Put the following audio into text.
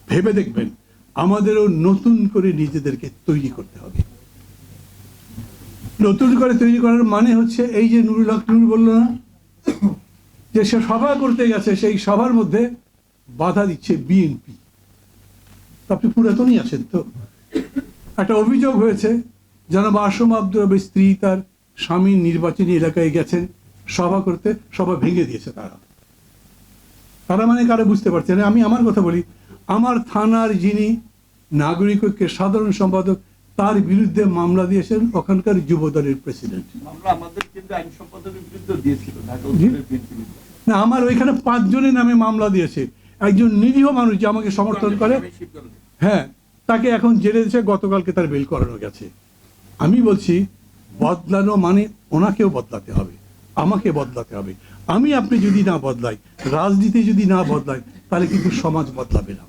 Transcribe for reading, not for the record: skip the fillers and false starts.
ভেবে দেখবেন আমাদেরও নতুন করে নিজেদেরকে তৈরি করতে হবে। নতুন করে তৈরি করার মানে হচ্ছে এই যে নুরুল হক নূর বলল না যে সে সভা করতে গেছে, সেই সভার মধ্যে বাধা দিচ্ছে বিএনপি। আপনি পুরাতনই আছেন তো। একটা অভিযোগ হয়েছে জনাব আসম আব্দুর রবের স্ত্রী তার স্বামীর নির্বাচনী এলাকায় গেছেন সভা করতে, সভা ভেঙে দিয়েছে তারা মানে কারো বুঝতে পারছে না। আমি আমার কথা বলি, আমার থানার যিনি নাগরিক ঐক্যের সাধারণ সম্পাদক তার বিরুদ্ধে মামলা দিয়েছেন ওখানকার যুব দলের প্রেসিডেন্ট। না, আমার ওইখানে 5 জনের নামে মামলা দিয়েছে। একজন নিরীহ মানুষ যে আমাকে সমর্থন করে, হ্যাঁ, তাকে এখন জেলে দিয়েছে, গতকালকে তার বেল করানো গেছে। আমি বলছি বদলানো মানে ওনাকেও বদলাতে হবে, আমাকে বদলাতে হবে। আপনি যদি না বদলাই, রাজনীতি যদি না বদলাই, তাহলে কিন্তু সমাজ বদলাবে না।